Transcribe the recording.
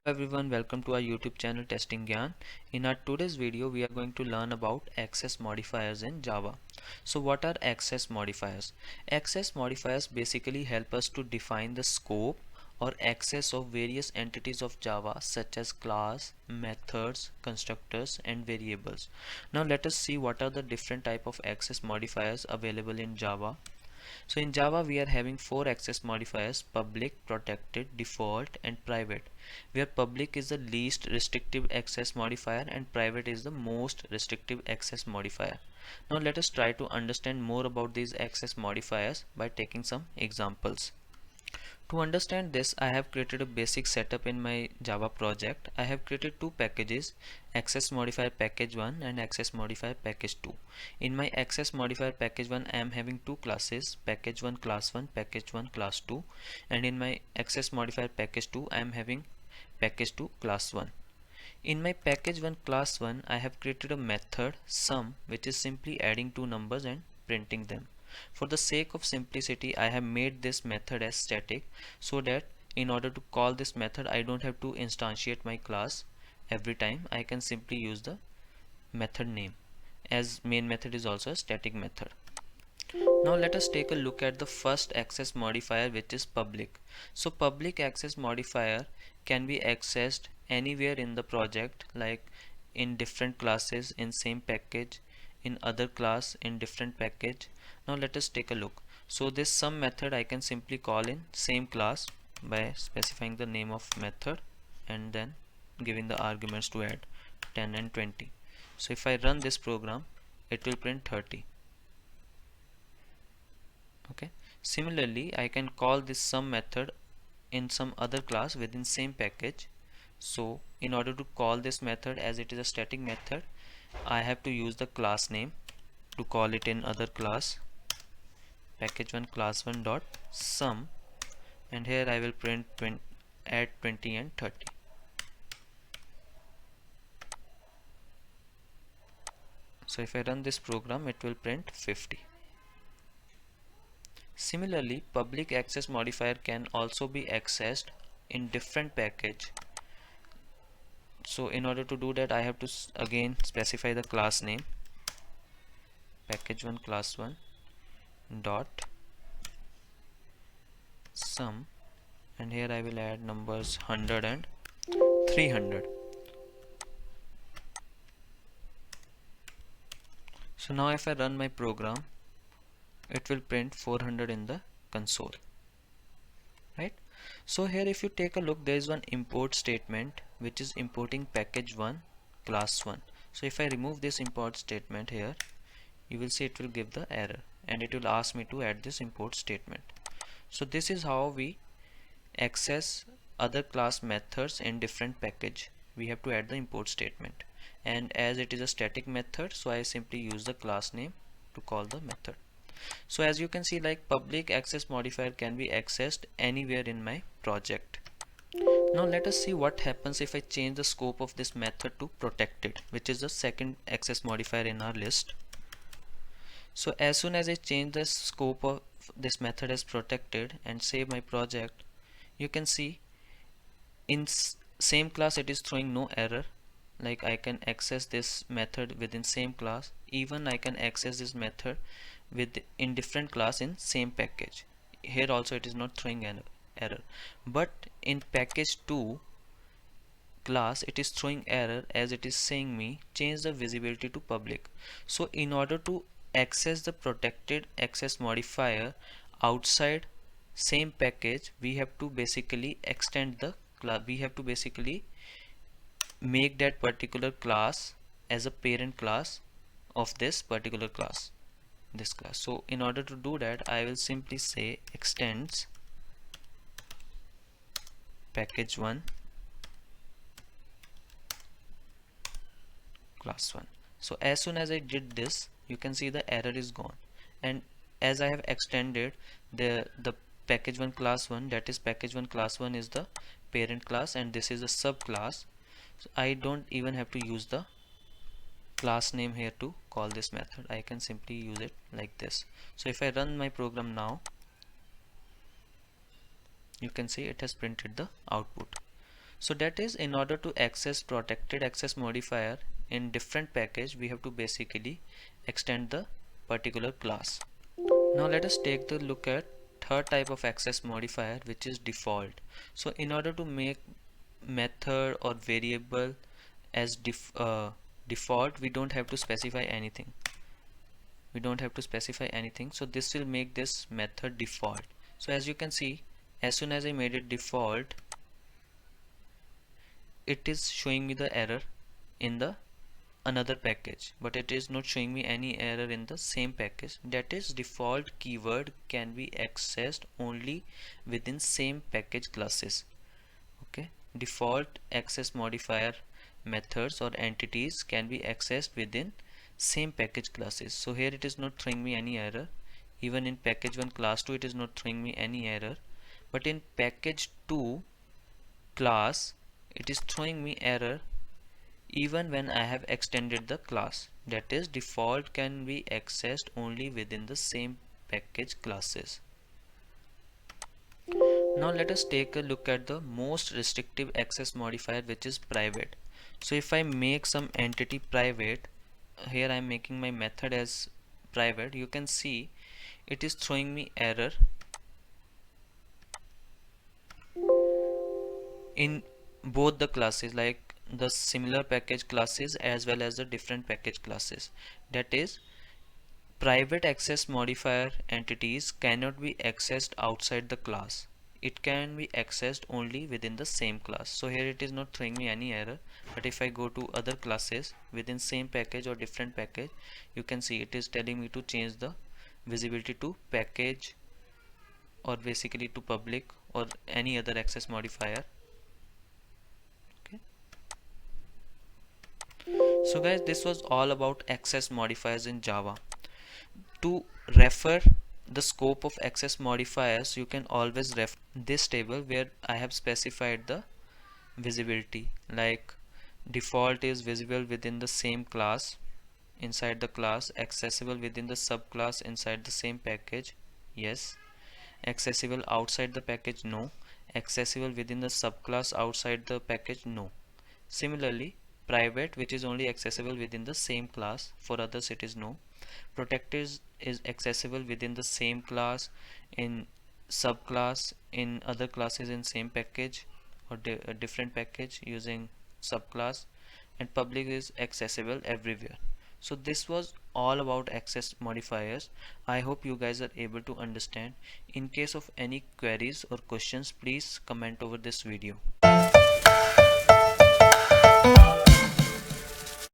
Everyone, welcome to our YouTube channel Testing Gyan. In our today's video we are going to learn about access modifiers in Java. So what are access modifiers? Access modifiers basically help us to define the scope or access of various entities of Java such as class, methods, constructors and variables. Now let us see what are the different type of access modifiers available in Java. So in Java we are having four access modifiers: public, protected, default and private, where public is the least restrictive access modifier and private is the most restrictive access modifier. Now let us try to understand more about these access modifiers by taking some examples. To understand this, I have created a basic setup in my Java project. I have created two packages, access modifier package 1 and access modifier package 2. In my access modifier package 1, I am having two classes, package 1 class 1, package 1 class 2, and in my access modifier package 2, I am having package 2 class 1. In my package 1 class 1, I have created a method sum which is simply adding two numbers and printing them. For the sake of simplicity, I have made this method as static so that in order to call this method I don't have to instantiate my class every time. I can simply use the method name, as main method is also a static method. Now let us take a look at the first access modifier, which is public. So public access modifier can be accessed anywhere in the project, like in different classes in same package, in other class in different package. Now let us take a look. So this sum method I can simply call in same class by specifying the name of method and then giving the arguments to add 10 and 20. So if I run this program, it will print 30. Okay, similarly I can call this sum method in some other class within same package. So in order to call this method, as it is a static method, I have to use the class name to call it in other class, package 1 class 1 dot sum, and here I will print add 20 and 30. So if I run this program, it will print 50. Similarly, public access modifier can also be accessed in different package. So in order to do that, I have to again specify the class name, package 1 class 1 dot sum, and here I will add numbers 100 and 300. So now if I run my program, it will print 400 in the console, right? So here if you take a look, there is one import statement which is importing package 1 class 1. So if I remove this import statement here, you will see it will give the error and it will ask me to add this import statement. So this is how we access other class methods in different package. We have to add the import statement, and as it is a static method, so I simply use the class name to call the method. So as you can see, like public access modifier can be accessed anywhere in my project. Now let us see what happens if I change the scope of this method to protected, which is the second access modifier in our list. So as soon as I change the scope of this method as protected and save my project, you can see in same class it is throwing no error. Like I can access this method within same class, even I can access this method with in different class in same package. Here also it is not throwing an error, but in package 2 class it is throwing error, as it is saying me change the visibility to public. So in order to access the protected access modifier outside same package, we have to basically extend the class. We have to basically make that particular class as a parent class of this particular class, this class. So in order to do that, I will simply say extends package 1 class 1. So as soon as I did this, you can see the error is gone, and as I have extended the package 1 class 1, that is package 1 class 1 is the parent class and this is a subclass. So I don't even have to use the class name here to call this method. I can simply use it like this. So if I run my program now, you can see it has printed the output. So that is, in order to access protected access modifier in different package, we have to basically extend the particular class. Now let us take the look at third type of access modifier, which is default. So in order to make method or variable as default, we don't have to specify anything. So this will make this method default. So as you can see, as soon as I made it default, it is showing me the error in the another package, but it is not showing me any error in the same package. That is, default keyword can be accessed only within same package classes. Okay, default access modifier methods or entities can be accessed within same package classes. So here it is not throwing me any error. Even in package 1 class 2 it is not throwing me any error, but in package 2 class it is throwing me error even when I have extended the class. That is, default can be accessed only within the same package classes. Now let us take a look at the most restrictive access modifier, which is private. So if I make some entity private, here I am making my method as private, you can see it is throwing me error in both the classes, like the similar package classes as well as the different package classes. That is, private access modifier entities cannot be accessed outside the class. It can be accessed only within the same class. So here it is not throwing me any error, but if I go to other classes within same package or different package, you can see it is telling me to change the visibility to package or basically to public or any other access modifier. Okay. So guys, this was all about access modifiers in Java. To refer the scope of access modifiers, you can always refer this table where I have specified the visibility, like default is visible within the same class, inside the class, accessible within the subclass inside the same package, yes, accessible outside the package, no, accessible within the subclass outside the package, no. Similarly, private, which is only accessible within the same class, for others it is no. Protected is accessible within the same class, in subclass, in other classes in same package or a different package using subclass, and public is accessible everywhere. So this was all about access modifiers. I hope you guys are able to understand. In case of any queries or questions, please comment over this video.